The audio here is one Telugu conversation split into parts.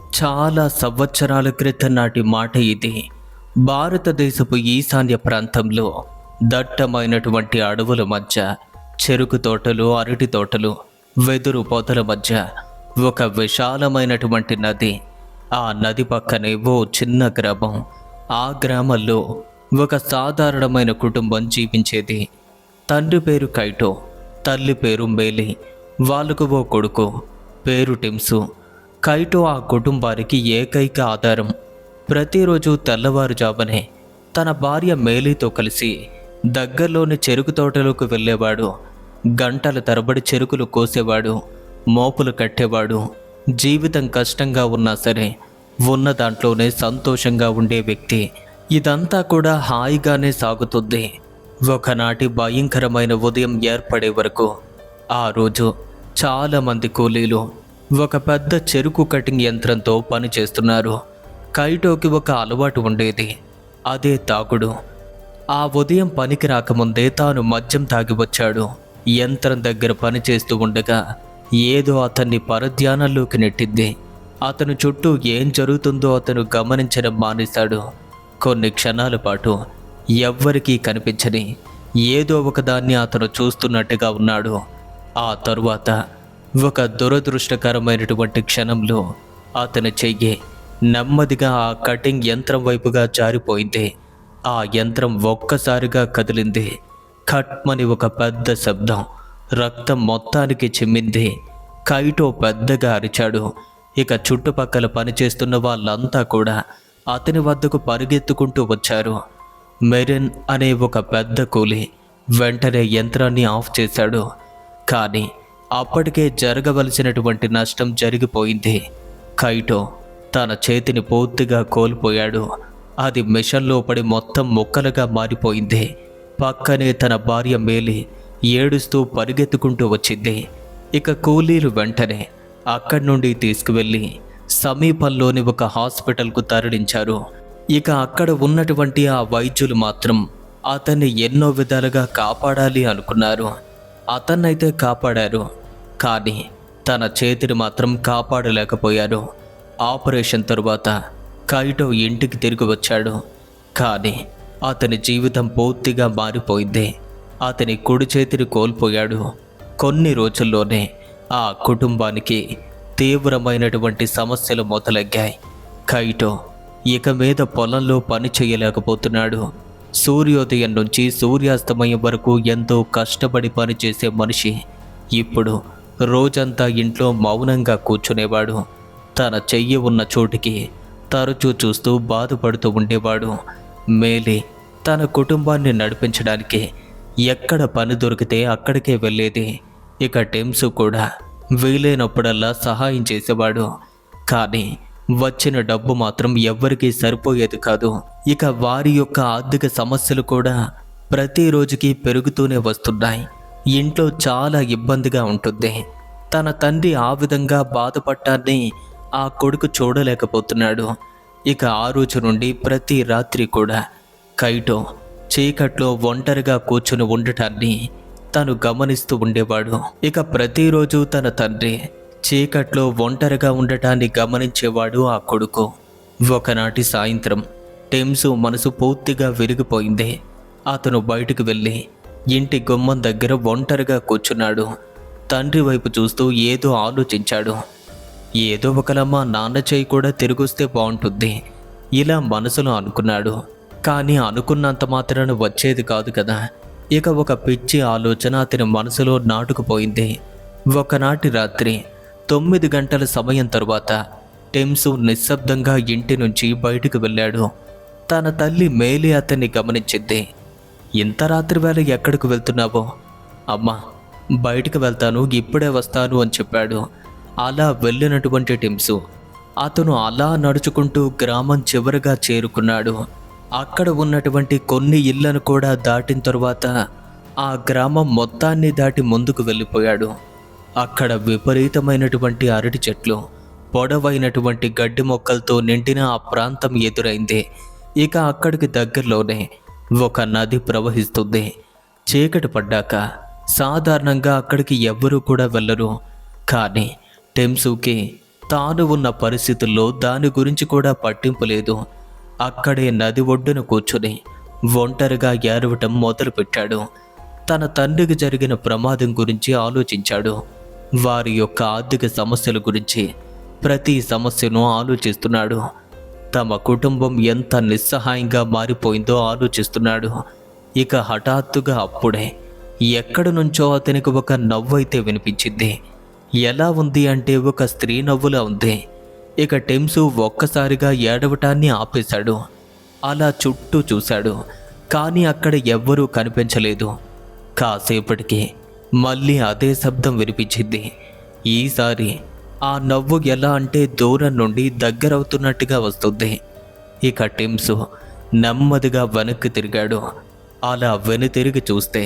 చాలా సంవత్సరాల క్రితం నాటి మాట ఇది. భారతదేశపు ఈశాన్య ప్రాంతంలో దట్టమైనటువంటి అడవుల మధ్య, చెరుకు తోటలు, అరటి తోటలు, వెదురు పొదల మధ్య ఒక విశాలమైనటువంటి నది. ఆ నది పక్కనే ఓ చిన్న గ్రామం. ఆ గ్రామంలో ఒక సాధారణమైన కుటుంబం జీవించేది. తండ్రి పేరు కైటో, తల్లి పేరు మేలి. వాళ్ళకు ఓ కొడుకు పేరు టిమ్సు. కైటో ఆ కుటుంబానికి ఏకైక ఆధారం. ప్రతిరోజు తెల్లవారుజామునే తన భార్య మేలీతో కలిసి దగ్గరలోని చెరుకు తోటలోకి వెళ్ళేవాడు. గంటల తరబడి చెరుకులు కోసేవాడు, మోపులు కట్టేవాడు. జీవితం కష్టంగా ఉన్నా సరే ఉన్న దాంట్లోనే సంతోషంగా ఉండే వ్యక్తి. ఇదంతా కూడా హాయిగానే సాగుతుంది. ఒకనాటి భయంకరమైన ఉదయం ఏర్పడే వరకు. ఆ రోజు చాలామంది కూలీలు ఒక పెద్ద చెరుకు కటింగ్ యంత్రంతో పని చేస్తున్నారు. కైటోకి ఒక అలవాటు ఉండేది, అదే తాగుడు. ఆ ఉదయం పనికి రాకముందే తాను మద్యం తాగి వచ్చాడు. యంత్రం దగ్గర పని చేస్తూ ఉండగా ఏదో అతన్ని పరధ్యానంలోకి నెట్టింది. అతను చుట్టూ ఏం జరుగుతుందో అతను గమనించడం మానేశాడు. కొన్ని క్షణాల పాటు ఎవ్వరికీ కనిపించని ఏదో ఒకదాన్ని అతను చూస్తున్నట్టుగా ఉన్నాడు. ఆ తరువాత ఒక దురదృష్టకరమైనటువంటి క్షణంలో అతని చెయ్యి నెమ్మదిగా ఆ కటింగ్ యంత్రం వైపుగా జారిపోయింది. ఆ యంత్రం ఒక్కసారిగా కదిలింది. ఖట్మని ఒక పెద్ద శబ్దం. రక్తం మొత్తానికి చిమ్మింది. కైటో పెద్దగా అరిచాడు. ఇక చుట్టుపక్కల పనిచేస్తున్న వాళ్ళంతా కూడా అతని వద్దకు పరిగెత్తుకుంటూ వచ్చారు. మెరిన్ అనే ఒక పెద్ద కూలి వెంటనే యంత్రాన్ని ఆఫ్ చేశాడు. కానీ అప్పటికే జరగవలసినటువంటి నష్టం జరిగిపోయింది. కైటో తన చేతిని పూర్తిగా కోల్పోయాడు. అది మిషన్లో పడి మొత్తం ముక్కలుగా మారిపోయింది. పక్కనే తన భార్య మేలి ఏడుస్తూ పరిగెత్తుకుంటూ వచ్చింది. ఇక కూలీలు వెంటనే అక్కడి నుండి తీసుకువెళ్ళి సమీపంలోని ఒక హాస్పిటల్కు తరలించారు. ఇక అక్కడ ఉన్నటువంటి ఆ వైద్యులు మాత్రం అతన్ని ఎన్నో విధాలుగా కాపాడాలి అనుకున్నారు. అతన్నైతే కాపాడారు, కానీ తన చేతిని మాత్రం కాపాడలేకపోయారు. ఆపరేషన్ తరువాత కైటో ఇంటికి తిరిగి వచ్చాడు. కానీ అతని జీవితం పూర్తిగా మారిపోయింది. అతని కుడి చేతిని కోల్పోయాడు. కొన్ని రోజుల్లోనే ఆ కుటుంబానికి తీవ్రమైనటువంటి సమస్యలు మొదలయ్యాయి. కైటో ఇక మీద పొలంలో పని చేయలేకపోతున్నాడు. సూర్యోదయం నుంచి సూర్యాస్తమయం వరకు ఎంతో కష్టపడి పనిచేసే మనిషి ఇప్పుడు రోజంతా ఇంట్లో మౌనంగా కూర్చునేవాడు. తన చెయ్యి ఉన్న చోటికి తరచూ చూస్తూ బాధపడుతూ ఉండేవాడు. మేలి తన కుటుంబాన్ని నడిపించడానికి ఎక్కడ పని దొరికితే అక్కడికే వెళ్ళేది. ఇక టిమ్సు కూడా వీలైనప్పుడల్లా సహాయం చేసేవాడు. కానీ వచ్చిన డబ్బు మాత్రం ఎవ్వరికీ సరిపోయేది కాదు. ఇక వారి యొక్క ఆర్థిక సమస్యలు కూడా ప్రతిరోజుకి పెరుగుతూనే వస్తున్నాయి. ఇంట్లో చాలా ఇబ్బందిగా ఉంటుంది. తన తండ్రి ఆ విధంగా బాధపడటాన్ని ఆ కొడుకు చూడలేకపోతున్నాడు. ఇక ఆ రోజు నుండి ప్రతి రాత్రి కూడా కైటో చీకట్లో ఒంటరిగా కూర్చుని ఉండటాన్ని తను గమనిస్తూ ఉండేవాడు. ఇక ప్రతిరోజు తన తండ్రి చీకట్లో ఒంటరిగా ఉండటాన్ని గమనించేవాడు ఆ కొడుకు. ఒకనాటి సాయంత్రం టిమ్సు మనసు పూర్తిగా విరిగిపోయింది. అతను బయటికి వెళ్ళి ఇంటి గుమ్మం దగ్గర ఒంటరిగా కూర్చున్నాడు. తండ్రి వైపు చూస్తూ ఏదో ఆలోచించాడు. ఏదో ఒకలా మా నాన్న చేయి కూడా తిరిగొస్తే బాగుంటుంది, ఇలా మనసులో అనుకున్నాడు. కానీ అనుకున్నంత మాత్రాన వచ్చేది కాదు కదా. ఇక ఒక పిచ్చి ఆలోచన అతని మనసులో నాటుకుపోయింది. ఒకనాటి రాత్రి 9 గంటల సమయం తరువాత టిమ్సు నిశ్శబ్దంగా ఇంటి నుంచి బయటకు వెళ్ళాడు. తన తల్లి మేలి అతన్ని గమనించింది. ఇంత రాత్రి వేళ ఎక్కడికి వెళ్తున్నావో? అమ్మా, బయటకు వెళ్తాను, ఇప్పుడే వస్తాను అని చెప్పాడు. అలా వెళ్ళినటువంటి టిమ్సు అతను అలా నడుచుకుంటూ గ్రామం చివరగా చేరుకున్నాడు. అక్కడ ఉన్నటువంటి కొన్ని ఇళ్లను కూడా దాటిన తరువాత ఆ గ్రామం మొత్తాన్ని దాటి ముందుకు వెళ్ళిపోయాడు. అక్కడ విపరీతమైనటువంటి అరటి చెట్లు, పొడవైనటువంటి గడ్డి మొక్కలతో నిండిన ఆ ప్రాంతం ఎదురైంది. ఇక అక్కడికి దగ్గరలోనే ఒక నది ప్రవహిస్తుంది. చీకటి పడ్డాక సాధారణంగా అక్కడికి ఎవ్వరూ కూడా వెళ్ళరు. కానీ టిమ్సుకి తాను ఉన్న పరిస్థితుల్లో దాని గురించి కూడా పట్టింపు లేదు. అక్కడే నది ఒడ్డున కూర్చుని ఒంటరిగా ఏడవటం మొదలుపెట్టాడు. తన తండ్రికి జరిగిన ప్రమాదం గురించి ఆలోచించాడు. వారి యొక్క ఆర్థిక సమస్యల గురించి, ప్రతి సమస్యను ఆలోచిస్తున్నాడు. తమ కుటుంబం ఎంత నిస్సహాయంగా మారిపోయిందో ఆలోచిస్తున్నాడు. ఇక హఠాత్తుగా అప్పుడే ఎక్కడి నుంచో అతనికి ఒక నవ్వు అయితే వినిపించింది. ఎలా ఉంది అంటే ఒక స్త్రీ నవ్వులా ఉంది. ఇక టెంసు ఒక్కసారిగా ఏడవటాన్ని ఆపేశాడు. అలా చుట్టూ చూశాడు, కానీ అక్కడ ఎవ్వరూ కనిపించలేదు. కాసేపటికి మళ్ళీ అదే శబ్దం వినిపించింది. ఈసారి ఆ నవ్వు ఎలా అంటే దూరం నుండి దగ్గరవుతున్నట్టుగా వస్తుంది. ఇక టెంసు నెమ్మదిగా వెనక్కి తిరిగాడు. అలా వెనుతిరిగి చూస్తే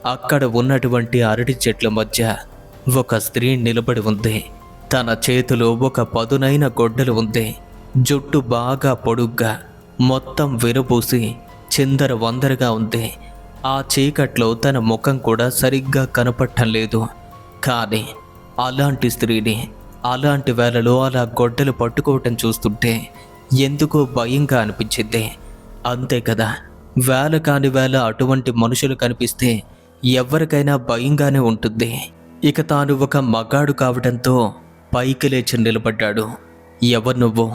అక్కడ ఉన్నటువంటి అరటి చెట్ల మధ్య ఒక స్త్రీ నిలబడి ఉంది. తన చేతిలో ఒక పదునైన గొడ్డలు ఉంది. జుట్టు బాగా పొడుగ్గా, మొత్తం విరబూసి చిందర వందరగా ఉంది. ఆ చీకట్లో తన ముఖం కూడా సరిగ్గా కనపడటం లేదు. కానీ అలాంటి స్త్రీని అలాంటి వేళలో అలా గొడ్డలు పట్టుకోవటం చూస్తుంటే ఎందుకో భయంగా అనిపించింది. అంతే కదా, వేళ కాని వేళ అటువంటి మనుషులు కనిపిస్తే ఎవరికైనా భయంగానే ఉంటుంది. ఇక తాను ఒక మగాడు కావడంతో పైకి లేచి నిలబడ్డాడు. ఎవరు నువ్వు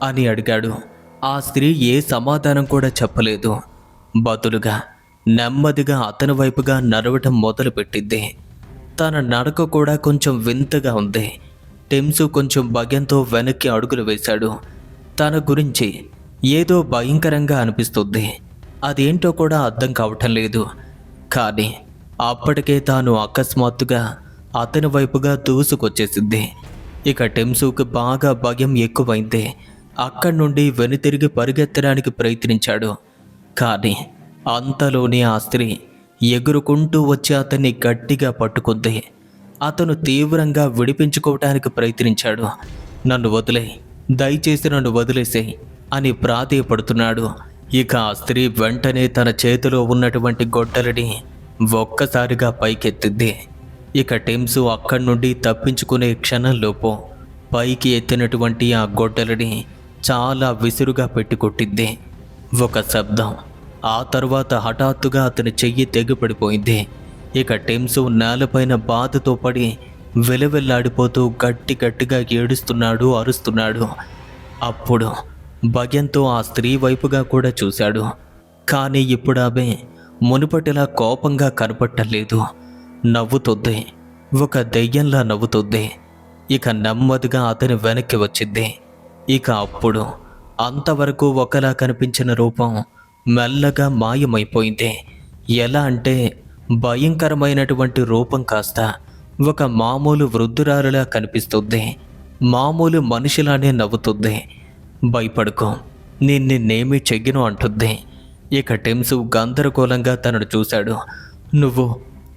అని అడిగాడు. ఆ స్త్రీ ఏ సమాధానం కూడా చెప్పలేదు. బదులుగా నెమ్మదిగా అతని వైపుగా నడవటం మొదలుపెట్టింది. తన నడక కూడా కొంచెం వింతగా ఉంది. టెంసు కొంచెం భయంతో వెనక్కి అడుగులు వేశాడు. తన గురించి ఏదో భయంకరంగా అనిపిస్తుంది. అదేంటో కూడా అర్థం కావటం లేదు. కానీ అప్పటికే తాను అకస్మాత్తుగా అతని వైపుగా దూసుకొచ్చేసింది. ఇక టెంసుకు బాగా భయం ఎక్కువైంది. అక్కడి నుండి వెనుతిరిగి పరిగెత్తడానికి ప్రయత్నించాడు. కానీ అంతలోనే ఆ స్త్రీ ఎగురుకుంటూ వచ్చి అతన్ని గట్టిగా పట్టుకుంది. అతను తీవ్రంగా విడిపించుకోవటానికి ప్రయత్నించాడు. నన్ను వదిలేయ్, దయచేసి నన్ను వదిలేసేయ్ అని ప్రాధేయపడుతున్నాడు. ఇక ఆ స్త్రీ వెంటనే తన చేతిలో ఉన్నటువంటి గొడ్డలిని ఒక్కసారిగా పైకెత్తింది. ఇక టెంసు అక్కడి నుండి తప్పించుకునే క్షణంలోపు పైకి ఎత్తినటువంటి ఆ గొడ్డలిని చాలా విసురుగా పెట్టి కొట్టింది. ఒక శబ్దం. ఆ తర్వాత హఠాత్తుగా అతని చెయ్యి తెగిపడిపోయింది. ఇక టెంసు నేలపైన బాధతో పడి వెలవెల్లాడిపోతూ గట్టిగా ఏడుస్తున్నాడు, అరుస్తున్నాడు. అప్పుడు భయంతో ఆ స్త్రీ వైపుగా కూడా చూశాడు. కానీ ఇప్పుడు ఆమె మునుపటిలా కోపంగా కనపట్టలేదు. నవ్వుతుంది, ఒక దెయ్యంలా నవ్వుతుంది. ఇక నెమ్మదిగా అతని వెనక్కి వచ్చింది. ఇక అప్పుడు అంతవరకు ఒకలా కనిపించిన రూపం మెల్లగా మాయమైపోయింది. ఎలా అంటే భయంకరమైనటువంటి రూపం కాస్త ఒక మామూలు వృద్ధురాలులా కనిపిస్తుంది. మామూలు మనిషిలానే నవ్వుతుంది. భయపడుకో, నిన్నేమీ చెయ్యను అంటుంది. ఇక టెంసు గందరగోళంగా తనను చూశాడు.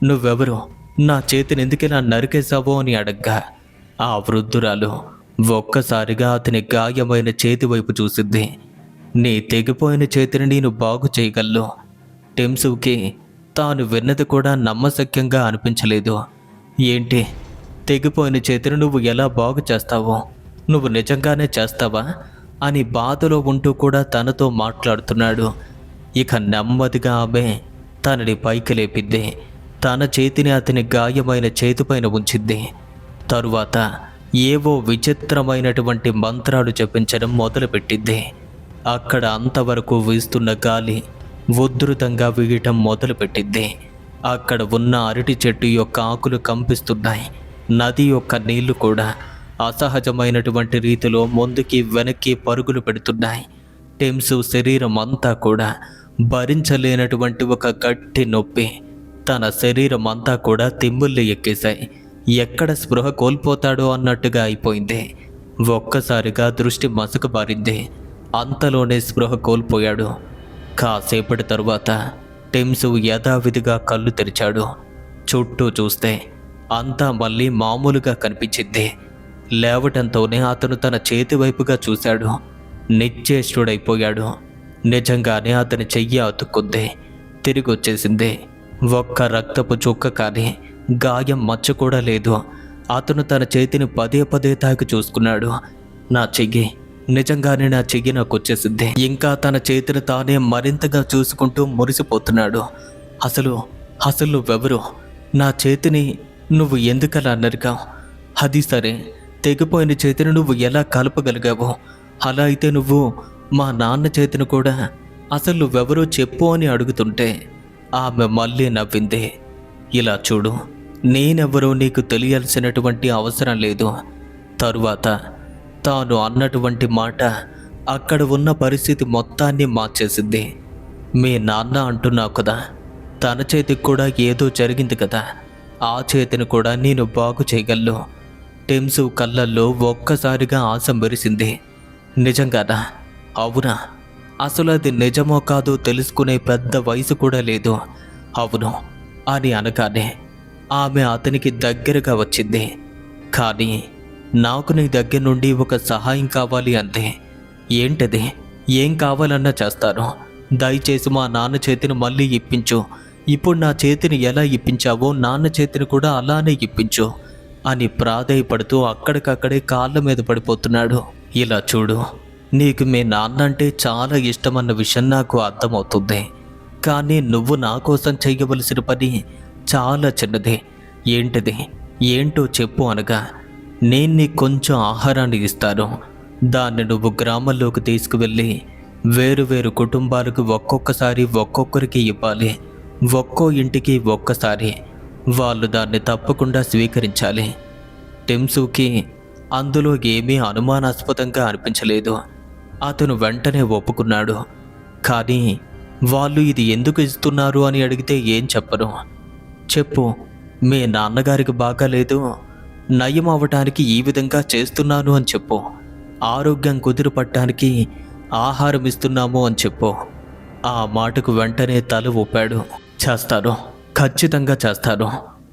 నువ్వెవరు, నా చేతిని ఎందుకిలా నరికేశావో అని అడగ్గా ఆ వృద్ధురాలు ఒక్కసారిగా అతని గాయమైన చేతి వైపు చూసింది. నీ తెగిపోయిన చేతిని నేను బాగు చేయగలను. టెంసుకి తాను విన్నది కూడా నమ్మశక్యంగా అనిపించలేదు. ఏంటి, తెగిపోయిన చేతిని నువ్వు ఎలా బాగు చేస్తావో, నువ్వు నిజంగానే చేస్తావా అని బాధలో ఉంటూ కూడా తనతో మాట్లాడుతున్నాడు. ఇక నెమ్మదిగా ఆమె తనని పైకి లేపింది. తన చేతిని అతని గాయమైన చేతిపైన ఉంచింది. తరువాత ఏవో విచిత్రమైనటువంటి మంత్రాలు జపించడం మొదలుపెట్టింది. అక్కడ అంతవరకు వీస్తున్న గాలి ఉధృతంగా వీయటం మొదలుపెట్టింది. అక్కడ ఉన్న అరటి చెట్టు యొక్క ఆకులు కంపిస్తున్నాయి. నది యొక్క నీళ్లు కూడా అసహజమైనటువంటి రీతిలో ముందుకి వెనక్కి పరుగులు పెడుతున్నాయి. టెంసు శరీరం అంతా కూడా భరించలేనటువంటి ఒక గట్టి నొప్పి. తన శరీరం అంతా కూడా తిమ్ముళ్ళు ఎక్కేశాయి. ఎక్కడ స్పృహ కోల్పోతాడో అన్నట్టుగా అయిపోయింది. ఒక్కసారిగా దృష్టి మసకబారింది. అంతలోనే స్పృహ కోల్పోయాడు. కాసేపటి తరువాత టెంసు యథావిధిగా కళ్ళు తెరిచాడు. చుట్టూ చూస్తే అంతా మళ్ళీ మామూలుగా కనిపించింది. లేవటంతోనే అతను తన చేతి వైపుగా చూశాడు. నిశ్చేష్టుడైపోయాడు. నిజంగానే అతని చెయ్యి అతుక్కుంది. తిరిగి వచ్చేసింది. ఒక్క రక్తపు చుక్క కానీ గాయం మచ్చ కూడా లేదు. అతను తన చేతిని పదే పదే తాకి చూసుకున్నాడు. నా చెయ్యి, నిజంగానే నా చెయ్యి నాకు వచ్చేసింది. ఇంకా తన చేతిని తానే మరింతగా చూసుకుంటూ మురిసిపోతున్నాడు. అసలు అసలు నువ్వెవరు? నా చేతిని నువ్వు ఎందుకలా నరికావు? అది సరే, తెగిపోయిన చేతిని నువ్వు ఎలా కలపగలిగావు? అలా అయితే నువ్వు మా నాన్న చేతిని కూడా అసలు నువ్వెవరో చెప్పు అని అడుగుతుంటే ఆమె మళ్ళీ నవ్వింది. ఇలా చూడు, నేనెవరో నీకు తెలియాల్సినటువంటి అవసరం లేదు. తరువాత తాను అన్నటువంటి మాట అక్కడ ఉన్న పరిస్థితి మొత్తాన్ని మార్చేసింది. మీ నాన్న అంటున్నావు కదా, తన చేతికి కూడా ఏదో జరిగింది కదా, ఆ చేతిని కూడా నేను బాగు చేయగలను. టెంసు కళ్ళల్లో ఒక్కసారిగా ఆశ మెరిసింది. నిజంగానా? అవునా? అసలు అది నిజమో కాదో తెలుసుకునే పెద్ద వయసు కూడా లేదు. అవును అని అనగానే ఆమె అతనికి దగ్గరగా వచ్చింది. కానీ నాకు నీ దగ్గర నుండి ఒక సహాయం కావాలి అంతే. ఏంటది? ఏం కావాలన్నా చేస్తాను. దయచేసి మా నాన్న చేతిని మళ్ళీ ఇప్పించు. ఇప్పుడు నా చేతిని ఎలా ఇప్పించావో నాన్న చేతిని కూడా అలానే ఇప్పించు అని ప్రాధేయపడుతూ అక్కడికక్కడే కాళ్ళ మీద పడిపోతున్నాడు. ఇలా చూడు, నీకు మీ నాన్న అంటే చాలా ఇష్టమన్న విషయం నాకు అర్థమవుతుంది. కానీ నువ్వు నా కోసం చేయవలసిన పని చాలా చిన్నది. ఏంటిది? ఏంటో చెప్పు అనగా, నేను నీకు కొంచెం ఆహారాన్ని ఇస్తాను. దాన్ని నువ్వు గ్రామంలోకి తీసుకువెళ్ళి వేరు కుటుంబాలకు ఒక్కొక్కసారి ఒక్కొక్కరికి ఇవ్వాలి. ఒక్కో ఇంటికి ఒక్కసారి. వాళ్ళు దాన్ని తప్పకుండా స్వీకరించాలి. టెంసుకి అందులో ఏమీ అనుమానాస్పదంగా అనిపించలేదు. అతను వెంటనే ఒప్పుకున్నాడు. కానీ వాళ్ళు ఇది ఎందుకు ఇస్తున్నారు అని అడిగితే ఏం చెప్పరు. చెప్పు, మీ నాన్నగారికి బాగాలేదు, నయం అవ్వటానికి ఈ విధంగా చేస్తున్నాను అని చెప్పు. ఆరోగ్యం కుదిరిపట్టడానికి ఆహారం ఇస్తున్నాము అని చెప్పు. ఆ మాటకు వెంటనే తల ఊపాడు. చేస్తాను, ఖచ్చితంగా చేస్తాను.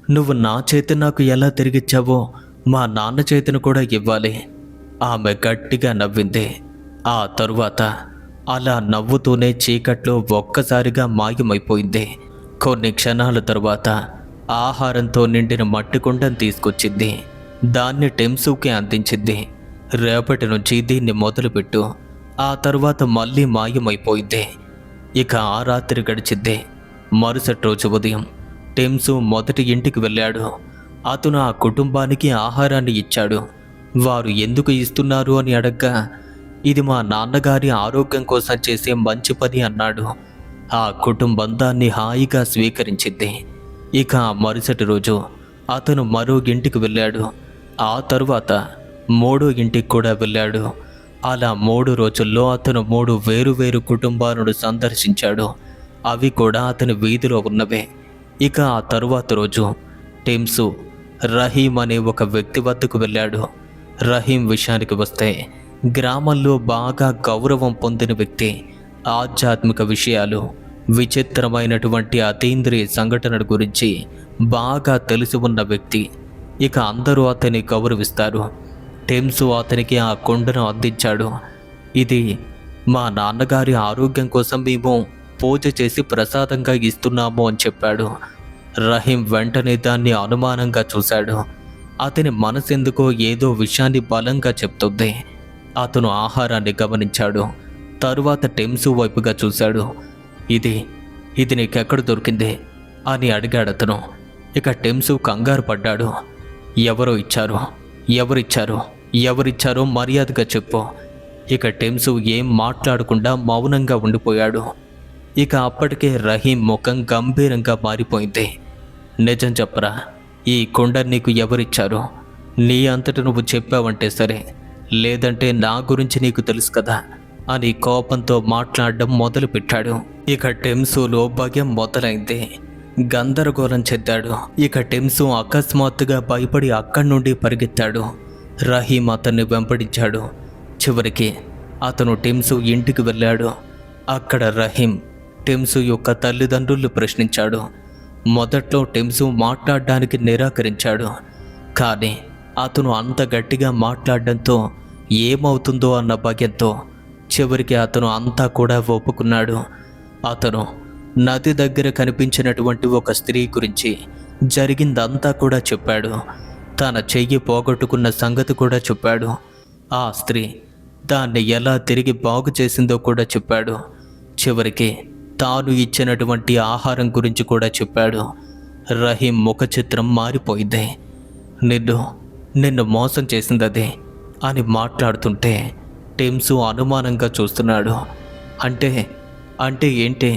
నువ్వు నా చేతి నాకు ఎలా తిరిగిచ్చావో మా నాన్న చేతిని కూడా ఇవ్వాలి. ఆమె గట్టిగా నవ్వింది. ఆ తరువాత అలా నవ్వుతూనే చీకట్లో ఒక్కసారిగా మాయమైపోయింది. కొన్ని క్షణాల తరువాత ఆహారంతో నిండిన మట్టి కుండను తీసుకొచ్చింది. దాన్ని టెంసుకి అందించింది. రేపటి నుంచి దీన్ని మొదలుపెట్టు. ఆ తరువాత మళ్ళీ మాయమైపోయింది. ఇక ఆ రాత్రి గడిచింది. మరుసటి రోజు ఉదయం టెంసు మొదటి ఇంటికి వెళ్ళాడు. అతను ఆ కుటుంబానికి ఆహారాన్ని ఇచ్చాడు. వారు ఎందుకు ఇస్తున్నారు అని అడగ్గా, ఇది మా నాన్నగారి ఆరోగ్యం కోసం చేసే మంచి పని అన్నాడు. ఆ కుటుంబం దాన్ని హాయిగా స్వీకరించింది. ఇక ఆ మరుసటి రోజు అతను మరో ఇంటికి వెళ్ళాడు. ఆ తరువాత మూడో ఇంటికి కూడా వెళ్ళాడు. అలా 3 రోజుల్లో అతను 3 వేరు కుటుంబాలను సందర్శించాడు. అవి కూడా అతని వీధిలో ఉన్నవే. ఇక ఆ తరువాత రోజు టెంసు రహీం అనే ఒక వ్యక్తి వద్దకు వెళ్ళాడు. రహీం విషయానికి వస్తే గ్రామంలో బాగా గౌరవం పొందిన వ్యక్తి. ఆధ్యాత్మిక విషయాలు, విచిత్రమైనటువంటి అతీంద్రియ సంఘటనల గురించి బాగా తెలిసి ఉన్న వ్యక్తి. ఇక అందరూ అతన్ని గౌరవిస్తారు. టెంసు అతనికి ఆ కుండను అందించాడు. ఇది మా నాన్నగారి ఆరోగ్యం కోసం మేము పూజ చేసి ప్రసాదంగా ఇస్తున్నాము అని చెప్పాడు. రహీం వెంటనే దాన్ని అనుమానంగా చూశాడు. అతని మనసెందుకో ఏదో విషయాన్ని బలంగా చెప్తుంది. అతను ఆహారాన్ని గమనించాడు. తరువాత టెంసు వైపుగా చూశాడు. ఇది నీకెక్కడ దొరికింది అని అడిగాడు అతను. ఇక టెంసు కంగారు పడ్డాడు. ఎవరిచ్చారో మర్యాదగా చెప్పు. ఇక టెంసు ఏం మాట్లాడకుండా మౌనంగా ఉండిపోయాడు. ఇక అప్పటికే రహీం ముఖం గంభీరంగా మారిపోయింది. నిజం చెప్పరా, ఈ కుండ నీకు ఎవరిచ్చారు? నీ అంతట నువ్వు చెప్పావంటే సరే, లేదంటే నా గురించి నీకు తెలుసు కదా అని కోపంతో మాట్లాడడం మొదలుపెట్టాడు. ఇక టెంసులో భయం మొదలైంది. గందరగోళం చెందాడు. ఇక టెంసు అకస్మాత్తుగా భయపడి అక్కడి నుండి పరిగెత్తాడు. రహీం అతన్ని వెంబడించాడు. చివరికి అతను టెంసు ఇంటికి వెళ్ళాడు. అక్కడ రహీం టెంసు యొక్క తల్లిదండ్రులు ప్రశ్నించాడు. మొదట్లో టెంసు మాట్లాడడానికి నిరాకరించాడు. కానీ అతను అంత గట్టిగా మాట్లాడడంతో ఏమవుతుందో అన్న భయంతో చివరికి అతను అంతా కూడా ఒప్పుకున్నాడు. అతను నది దగ్గర కనిపించినటువంటి ఒక స్త్రీ గురించి జరిగిందంతా కూడా చెప్పాడు. తన చెయ్యి పోగొట్టుకున్న సంగతి కూడా చెప్పాడు. ఆ స్త్రీ దాన్ని ఎలా తిరిగి బాగు చేసిందో కూడా చెప్పాడు. చివరికి తాను ఇచ్చినటువంటి ఆహారం గురించి కూడా చెప్పాడు. రహీం ముఖ చిత్రం మారిపోయింది. నిన్ను మోసం చేసిందదే అని మాట్లాడుతుంటే టిమ్సు అనుమానంగా చూస్తున్నాడు. అంటే ఏంటి?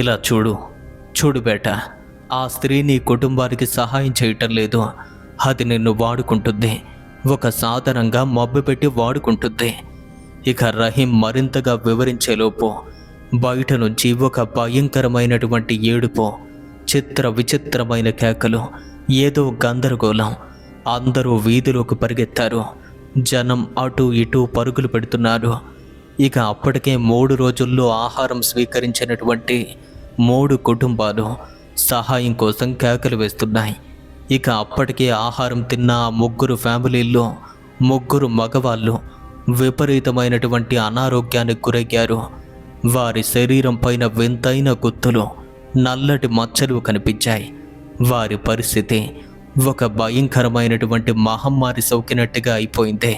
ఇలా చూడు బేట, ఆ స్త్రీ నీ కుటుంబానికి సహాయం చేయటం లేదు. అది నిన్ను వాడుకుంటుంది, ఒక సాధనంగా మభ్యపెట్టి వాడుకుంటుంది. ఇక రహీం మరింతగా వివరించేలోపు బయట నుంచి ఒక భయంకరమైనటువంటి ఏడుపు, విచిత్రమైన కేకలు, ఏదో గందరగోళం. అందరూ వీధిలోకి పరిగెత్తారు. జనం అటు ఇటు పరుగులు పెడుతున్నారు. ఇక అప్పటికే 3 రోజుల్లో ఆహారం స్వీకరించినటువంటి 3 కుటుంబాలు సహాయం కోసం కేకలు వేస్తున్నాయి. ఇక అప్పటికే ఆహారం తిన్న ఆ 3 ఫ్యామిలీల్లో 3 మగవాళ్ళు విపరీతమైనటువంటి అనారోగ్యానికి గురయ్యారు. వారి శరీరం పైన వింతైన గుర్తులు, నల్లటి మచ్చలు కనిపించాయి. వారి పరిస్థితి ఒక భయంకరమైనటువంటి మహమ్మారి సోకినట్టుగా అయిపోయింది.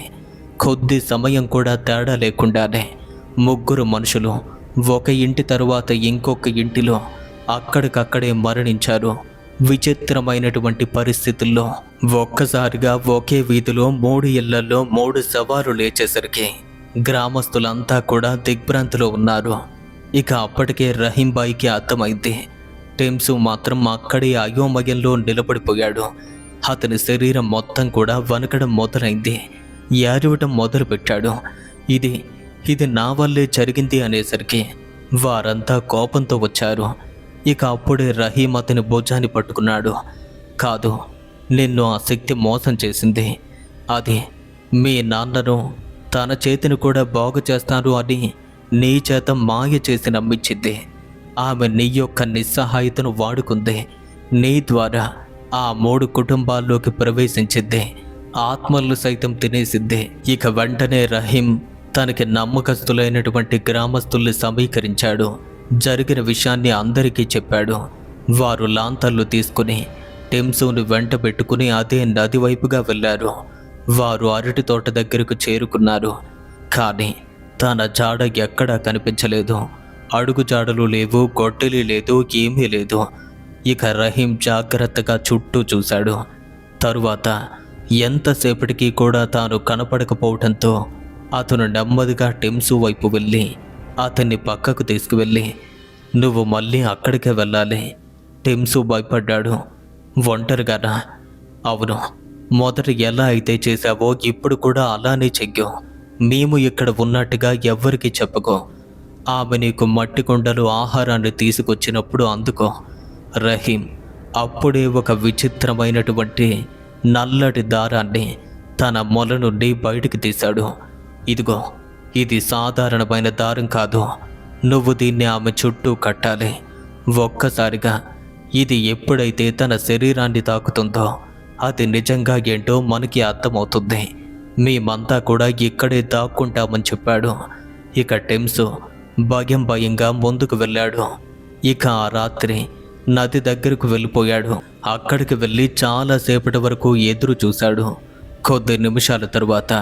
కొద్ది సమయం కూడా తేడా లేకుండానే 3 మనుషులు ఒక ఇంటి తరువాత ఇంకొక ఇంటిలో అక్కడికక్కడే మరణించారు. విచిత్రమైనటువంటి పరిస్థితుల్లో ఒక్కసారిగా ఒకే వీధిలో 3 ఇళ్లలో 3 శవాలు లేచేసరికి గ్రామస్తులంతా కూడా దిగ్భ్రాంతిలో ఉన్నారు. ఇక అప్పటికే రహీం బాయికి అర్థమైంది. టిమ్సు మాత్రం అక్కడే అయోమయంలో నిలబడిపోయాడు. అతని శరీరం మొత్తం కూడా వణకడం మొదలైంది. ఏడవటం మొదలుపెట్టాడు. ఇది నా వల్లే జరిగింది అనేసరికి వారంతా కోపంతో వచ్చారు. ఇక అప్పుడే రహీం అతని భుజాన్ని పట్టుకున్నాడు. కాదు, నిన్ను ఆ శక్తి మోసం చేసింది. అది మీ నాన్నను తన చేతిని కూడా బాగు చేస్తాను అని నీ చేత మాయ చేసి నమ్మించింది. ఆమె నీ యొక్క నిస్సహాయతను వాడుకుంది. నీ ద్వారా ఆ 3 కుటుంబాల్లోకి ప్రవేశించింది. ఆత్మలు సైతం తినేసింది. ఇక వెంటనే రహీం తనకి నమ్మకస్తులైనటువంటి గ్రామస్తుల్ని సమీకరించాడు. జరిగిన విషయాన్ని అందరికీ చెప్పాడు. వారు లాంతర్లు తీసుకుని టిమ్సుని వెంట పెట్టుకుని అదే నది వైపుగా వెళ్ళారు. వారు అరటి తోట దగ్గరకు చేరుకున్నారు. కానీ తన జాడ ఎక్కడా కనిపించలేదు. అడుగు జాడలు లేవు, గొడ్డలి లేదు, ఏమీ లేదు. ఇక రహీం జాగ్రత్తగా చుట్టూ చూశాడు. తరువాత ఎంతసేపటికి కూడా తాను కనపడకపోవడంతో అతను నెమ్మదిగా టిమ్సు వైపు వెళ్ళి అతన్ని పక్కకు తీసుకువెళ్ళి, నువ్వు మళ్ళీ అక్కడికే వెళ్ళాలి. టిమ్సు భయపడ్డాడు. ఒంటరిగానా? అవును, మొదట ఎలా అయితే చేశావో ఇప్పుడు కూడా అలానే చెయ్యు. మేము ఇక్కడ ఉన్నట్టుగా ఎవ్వరికీ చెప్పుకో. ఆమె నీకు మట్టి కుండలు ఆహారాన్ని తీసుకొచ్చినప్పుడు అందుకో. రహీం అప్పుడే ఒక విచిత్రమైనటువంటి నల్లటి దారాన్ని తన మొల నుండి బయటికి తీశాడు. ఇదిగో, ఇది సాధారణమైన దారం కాదు. నువ్వు దీన్ని ఆమె చుట్టూ కట్టాలి. ఒక్కసారిగా ఇది ఎప్పుడైతే తన శరీరాన్ని తాకుతుందో అది నిజంగా ఏంటో మనకి అర్థమవుతుంది. మేమంతా కూడా ఇక్కడే దాక్కుంటామని చెప్పాడు. ఇక టిమ్సు భయంగా ముందుకు వెళ్ళాడు. ఇక ఆ రాత్రి నది దగ్గరకు వెళ్ళిపోయాడు. అక్కడికి వెళ్ళి చాలాసేపటి వరకు ఎదురు చూశాడు. కొద్ది నిమిషాల తరువాత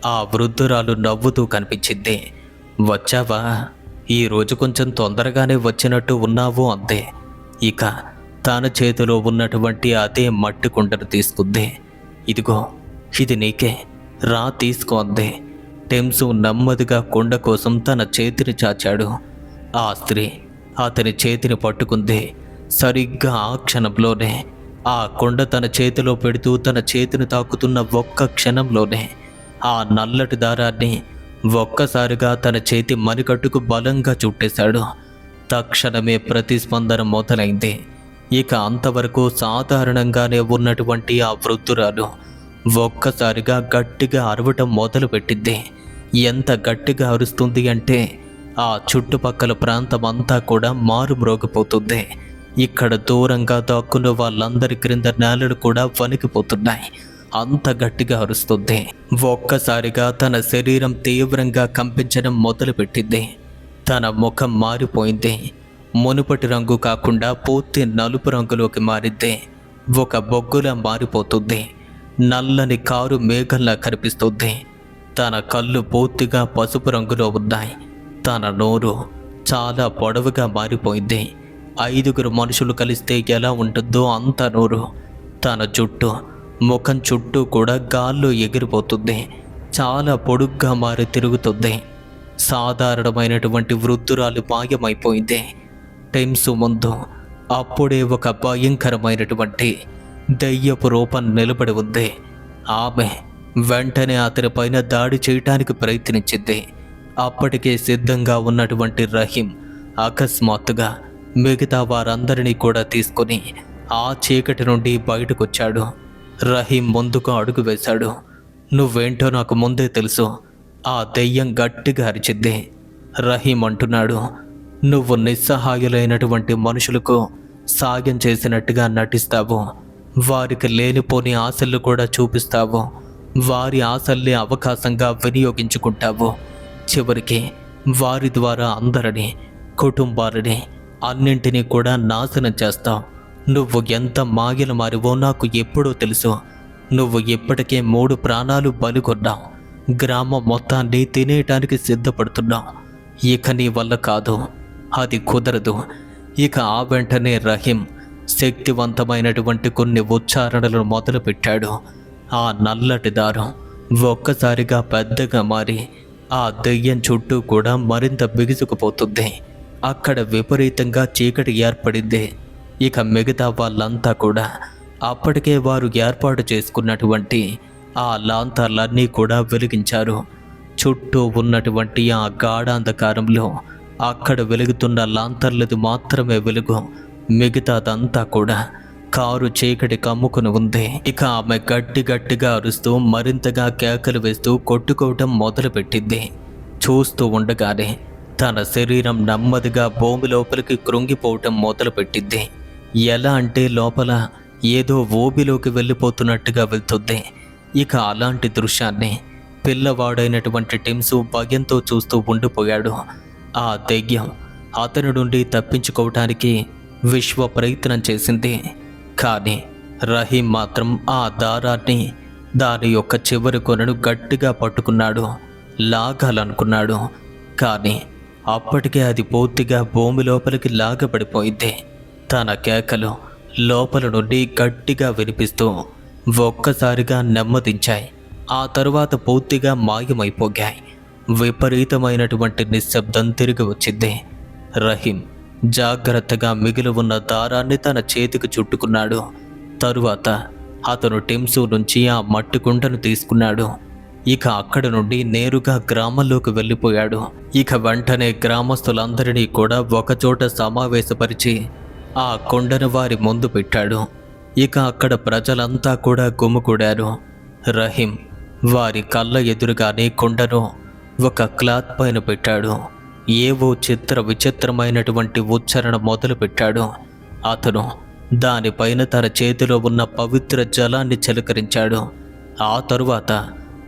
ఆ వృద్ధురాలు నవ్వుతూ కనిపించింది. వచ్చావా? ఈరోజు కొంచెం తొందరగానే వచ్చినట్టు ఉన్నావు అంతే. ఇక తన చేతిలో ఉన్నటువంటి అదే మట్టి కుండను తీసుకుంది. ఇదిగో, ఇది నీకే, రా తీసుకో అంది. టిమ్సు నెమ్మదిగా కుండ కోసం తన చేతిని చాచాడు. ఆ స్త్రీ అతని చేతిని పట్టుకుంది. సరిగ్గా ఆ క్షణంలోనే ఆ కుండ తన చేతిలో పెడుతూ తన చేతిని తాకుతున్న ఒక్క క్షణంలోనే ఆ నల్లటి దారాన్ని ఒక్కసారిగా తన చేతి మణికట్టుకు బలంగా చుట్టేశాడు. తక్షణమే ప్రతిస్పందన మొదలైంది. ఇక అంతవరకు సాధారణంగానే ఉన్నటువంటి ఆ వృద్ధురాలు ఒక్కసారిగా గట్టిగా అరవటం మొదలుపెట్టింది. ఎంత గట్టిగా అరుస్తుంది అంటే ఆ చుట్టుపక్కల ప్రాంతం అంతా కూడా మారుమ్రోగిపోతుంది. ఇక్కడ దూరంగా దాక్కున్న వాళ్ళందరి క్రింద నేలలు కూడా వణికిపోతున్నాయి. అంత గట్టిగా అరుస్తుంది. ఒక్కసారిగా తన శరీరం తీవ్రంగా కంపించడం మొదలుపెట్టింది. తన ముఖం మారిపోయింది. మునుపటి రంగు కాకుండా పూర్తి నలుపు రంగులోకి మారింది. ఒక బొగ్గులా మారిపోతుంది. నల్లని కారు మేఘంలా కనిపిస్తుంది. తన కళ్ళు పూర్తిగా పసుపు రంగులో ఉన్నాయి. తన నోరు చాలా పొడవుగా మారిపోయింది. 5 మనుషులు కలిస్తే ఎలా ఉంటుందో అంత నోరు. తన జుట్టు ముఖం చుట్టూ కూడా గాల్లో ఎగిరిపోతుంది. చాలా పొడుగ్గా మారి తిరుగుతుంది. సాధారణమైనటువంటి వృద్ధురాలు మాయమైపోయింది. టెమ్సు ముందు అప్పుడే ఒక భయంకరమైనటువంటి దెయ్యపు రూపం నిలబడి ఉంది. ఆమె వెంటనే అతనిపైన దాడి చేయటానికి ప్రయత్నించింది. అప్పటికే సిద్ధంగా ఉన్నటువంటి రహీం అకస్మాత్తుగా మిగతా వారందరినీ కూడా తీసుకుని ఆ చీకటి నుండి బయటకొచ్చాడు. రహీం ముందుకు అడుగు వేశాడు. నువ్వేంటో నాకు ముందే తెలుసు, ఆ దెయ్యం గట్టిగా అరిచింది. రహీం అంటున్నాడు, నువ్వు నిస్సహాయులైనటువంటి మనుషులకు సాయం చేసినట్టుగా నటిస్తావు. వారికి లేనిపోని ఆశలు కూడా చూపిస్తావు. వారి ఆశల్ని అవకాశంగా వినియోగించుకుంటావు. చివరికి వారి ద్వారా అందరినీ, కుటుంబాలని, అన్నింటినీ కూడా నాశనం చేస్తావు. నువ్వు ఎంత మాయలు మారివో నాకు ఎప్పుడో తెలుసు. నువ్వు ఇప్పటికే 3 ప్రాణాలు బలికొన్నావు. గ్రామం మొత్తాన్ని తినేయటానికి సిద్ధపడుతున్నావు. ఇక నీ వల్ల కాదు, అది కుదరదు. ఇక ఆ వెంటనే రహీం శక్తివంతమైనటువంటి కొన్ని ఉచ్చారణలను మొదలుపెట్టాడు. ఆ నల్లటి దారం ఒక్కసారిగా పెద్దగా మారి ఆ దెయ్యం చుట్టూ కూడా మరింత బిగుసుకుపోతుంది. అక్కడ విపరీతంగా చీకటి ఏర్పడింది. ఇక మిగతా వాళ్ళంతా కూడా అప్పటికే వారు ఏర్పాటు చేసుకున్నటువంటి ఆ లాంతర్లన్నీ కూడా వెలిగించారు. చుట్టూ ఉన్నటువంటి ఆ గాఢాంధకారంలో అక్కడ వెలుగుతున్న లాంతర్లది మాత్రమే వెలుగు. మిగతాదంతా కూడా కారు చీకటి కమ్ముకుని ఉంది. ఇక ఆమె గట్టిగా అరుస్తూ మరింతగా కేకలు వేస్తూ కొట్టుకోవటం మొదలుపెట్టింది. చూస్తూ ఉండగానే తన శరీరం నెమ్మదిగా భూమి లోపలికి కృంగిపోవటం మొదలుపెట్టింది. ఎలా అంటే లోపల ఏదో ఊబిలోకి వెళ్ళిపోతున్నట్టుగా వెళ్తుంది. ఇక అలాంటి దృశ్యాన్ని పిల్లవాడైనటువంటి టెమ్సు భయంతో చూస్తూ ఉండిపోయాడు. ఆ దెయ్యం అతని నుండి తప్పించుకోవటానికి విశ్వ ప్రయత్నం చేసింది. కానీ రహీం మాత్రం ఆ దారాన్ని, దాని యొక్క చివరి కొనను గట్టిగా పట్టుకున్నాడు. లాగాలనుకున్నాడు. కానీ అప్పటికే అది పూర్తిగా భూమి లోపలికి లాగబడిపోయింది. తన కేకలు లోపల నుండి గట్టిగా వినిపిస్తూ ఒక్కసారిగా నెమ్మదించాయి. ఆ తరువాత పూర్తిగా మాయమైపోయాయి. విపరీతమైనటువంటి నిశ్శబ్దం తిరిగి వచ్చింది. రహీం జాగ్రత్తగా మిగిలి ఉన్న దారాన్ని తన చేతికి చుట్టుకున్నాడు. తరువాత అతను టెమ్సు నుంచి ఆ మట్టి కుండను తీసుకున్నాడు. ఇక అక్కడి నుండి నేరుగా గ్రామంలోకి వెళ్ళిపోయాడు. ఇక వెంటనే గ్రామస్తులందరినీ కూడా ఒకచోట సమావేశపరిచి ఆ కుండను వారి ముందు పెట్టాడు. ఇక అక్కడ ప్రజలంతా కూడా గుమికూడారు. రహీం వారి కళ్ళ ఎదురుగానే కుండను ఒక క్లాత్ పైన పెట్టాడు. ఏవో విచిత్రమైనటువంటి ఉచ్చారణ మొదలుపెట్టాడు. అతను దానిపైన తన చేతిలో ఉన్న పవిత్ర జలాన్ని చిలకరించాడు. ఆ తరువాత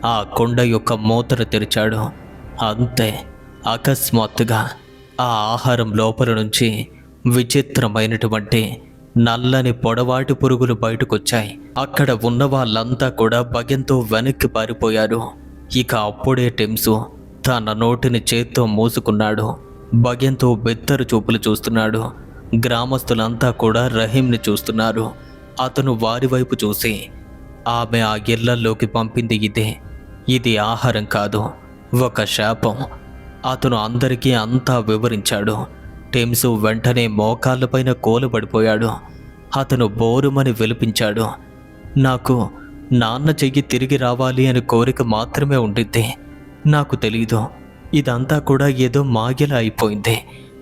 ఆ కుండ యొక్క మూతను తెరిచాడు. అంతే, అకస్మాత్తుగా ఆ ఆహారం లోపల నుంచి విచిత్రమైనటువంటి నల్లని పొడవాటి పురుగులు బయటకొచ్చాయి. అక్కడ ఉన్న వాళ్ళంతా కూడా భయంతో వెనక్కి పారిపోయారు. ఇక అప్పుడే టెమ్సు తన నోటిని చేత్తో మూసుకున్నాడు. భయంతో బెత్తరు చూపులు చూస్తున్నాడు. గ్రామస్తులంతా కూడా రహీంని చూస్తున్నారు. అతను వారి వైపు చూసి, ఆమె ఆ ఇళ్లలోకి పంపింది ఇది ఆహారం కాదు, ఒక శాపం. అతను అందరికీ అంతా వివరించాడు. టెమ్సు వెంటనే మోకాళ్ళపైన కూలబడిపోయాడు. అతను బోరుమని విలిపించాడు. నాకు నాన్న చెయ్యి తిరిగి రావాలి అని కోరిక మాత్రమే ఉండిద్ది. నాకు తెలీదు, ఇదంతా కూడా ఏదో మాయలా అయిపోయింది.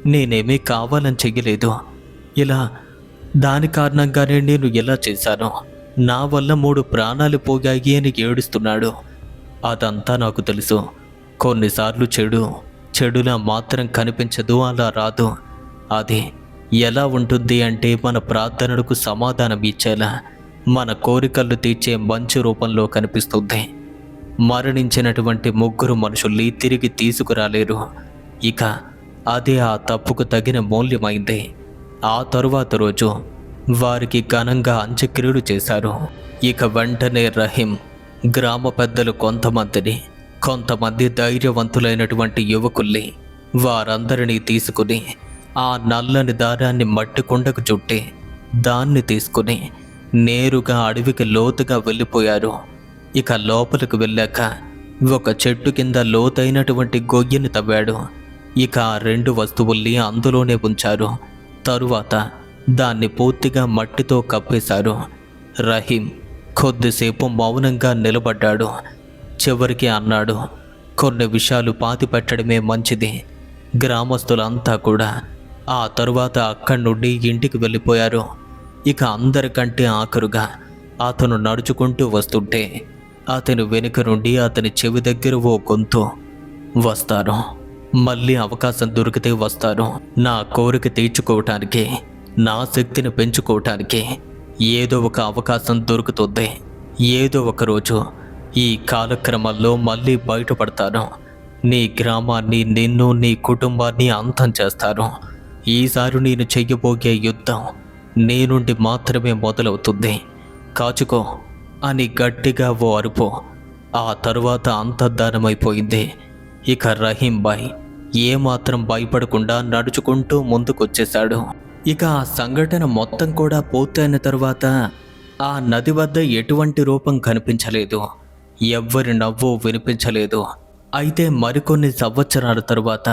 నేనేమీ కావాలని చెయ్యలేదు. ఇలా దాని కారణంగానే నేను ఇలా చేశాను. నా వల్ల 3 ప్రాణాలు పోయాయి అని ఏడుస్తున్నాడు. అదంతా నాకు తెలుసు. కొన్నిసార్లు చెడులా మాత్రం కనిపించదు, అలా రాదు. అది ఎలా ఉంటుంది అంటే మన ప్రార్థనలకు సమాధానం ఇచ్చేలా, మన కోరికలు తీర్చే మంచి రూపంలో కనిపిస్తుంది. మరణించినటువంటి 3 మనుషుల్ని తిరిగి తీసుకురాలేరు. ఇక అదే ఆ తప్పుకు తగిన మూల్యమైంది. ఆ తరువాత రోజు వారికి ఘనంగా అంత్యక్రియలు చేశారు. ఇక వెంటనే రహీం గ్రామ పెద్దలు కొంతమంది ధైర్యవంతులైనటువంటి యువకుల్ని వారందరినీ తీసుకుని ఆ నల్లని దారాన్ని మట్టి కుండకు చుట్టి దాన్ని తీసుకుని నేరుగా అడవికి లోతుగా వెళ్ళిపోయారు. ఇక లోపలికి వెళ్ళాక ఒక చెట్టు కింద లోతైనటువంటి గొయ్యిని తవ్వాడు. ఇక ఆ 2 వస్తువుల్ని అందులోనే ఉంచారు. తరువాత దాన్ని పూర్తిగా మట్టితో కప్పేశారు. రహీం కొద్దిసేపు మౌనంగా నిలబడ్డాడు. చివరికి అన్నాడు, కొన్ని విషయాలు పాతిపెట్టడమే మంచిది. గ్రామస్తులంతా కూడా ఆ తరువాత అక్కడి నుండి ఇంటికి వెళ్ళిపోయారు. ఇక అందరికంటే ఆఖరుగా అతను నడుచుకుంటూ వస్తుంటే అతని వెనుక నుండి అతని చెవి దగ్గర ఓ గొంతు, వస్తారు, మళ్ళీ అవకాశం దొరికితే వస్తారు. నా కోరిక తీర్చుకోవటానికి, నా శక్తిని పెంచుకోవటానికి ఏదో ఒక అవకాశం దొరుకుతుంది. ఏదో ఒక రోజు ఈ కాలక్రమంలో మళ్ళీ బయటపడతాను. నీ గ్రామాన్ని, నిన్ను, నీ కుటుంబాన్ని అంతం చేస్తారు. ఈసారి నేను చెయ్యబోయే యుద్ధం నీ నుండి మాత్రమే మొదలవుతుంది. కాచుకో అని గట్టిగా ఓ అరుపు. ఆ తరువాత అంతర్ధానమైపోయింది. ఇక రహీం భాయ్ ఏమాత్రం భయపడకుండా నడుచుకుంటూ ముందుకొచ్చేశాడు. ఇక ఆ సంఘటన మొత్తం కూడా పూర్తయిన తరువాత ఆ నది వద్ద ఎటువంటి రూపం కనిపించలేదు. ఎవ్వరి నవ్వు వినిపించలేదు. అయితే మరికొన్ని సంవత్సరాల తరువాత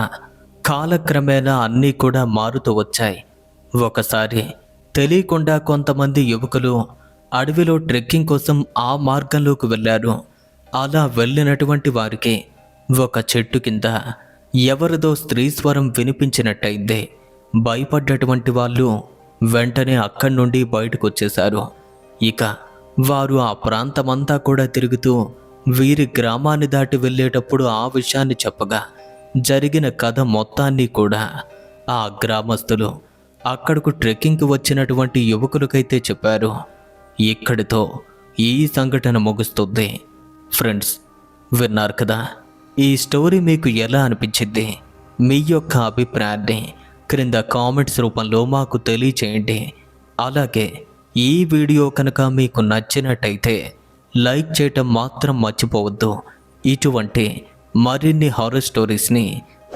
కాలక్రమేణా అన్నీ కూడా మారుతూ వచ్చాయి. ఒకసారి తెలియకుండా కొంతమంది యువకులు అడవిలో ట్రెక్కింగ్ కోసం ఆ మార్గంలోకి వెళ్ళారు. అలా వెళ్ళినటువంటి వారికి ఒక చెట్టు కింద ఎవరిదో స్త్రీ స్వరం వినిపించినట్టయింది. భయపడ్డటువంటి వాళ్ళు వెంటనే అక్కడి నుండి బయటకు వచ్చేశారు. ఇక వారు ఆ ప్రాంతమంతా కూడా తిరుగుతూ వీరి గ్రామాన్ని దాటి వెళ్ళేటప్పుడు ఆ విషయాన్ని చెప్పగా జరిగిన కథ మొత్తాన్ని కూడా ఆ గ్రామస్తులు అక్కడకు ట్రెక్కింగ్కి వచ్చినటువంటి యువకులకైతే చెప్పారు. ఇక్కడితో ఈ సంఘటన ముగుస్తుంది. ఫ్రెండ్స్, విన్నారు కదా, ఈ స్టోరీ మీకు ఎలా అనిపించింది? మీ యొక్క అభిప్రాయాన్ని క్రింద కామెంట్స్ రూపంలో మాకు తెలియచేయండి. అలాగే ఈ వీడియో కనుక మీకు నచ్చినట్టయితే లైక్ చేయటం మాత్రం మర్చిపోవద్దు. ఇటువంటి మరిన్ని హారర్ స్టోరీస్ని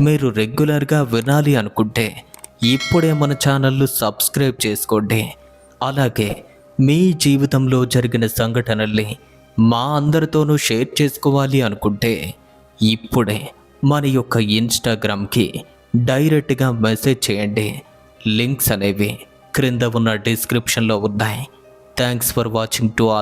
మీరు రెగ్యులర్గా వినాలి అనుకుంటే ఇప్పుడే మన ఛానల్ను సబ్స్క్రైబ్ చేసుకోండి. అలాగే మీ జీవితంలో జరిగిన సంఘటనల్ని మా అందరితోనూ షేర్ చేసుకోవాలి అనుకుంటే ఇప్పుడే మన యొక్క ఇన్స్టాగ్రామ్కి డైరెక్ట్గా మెసేజ్ చేయండి. లింక్స్ అనేవి క్రింద ఉన్న డిస్క్రిప్షన్లో ఉన్నాయి. Thanks for watching to all.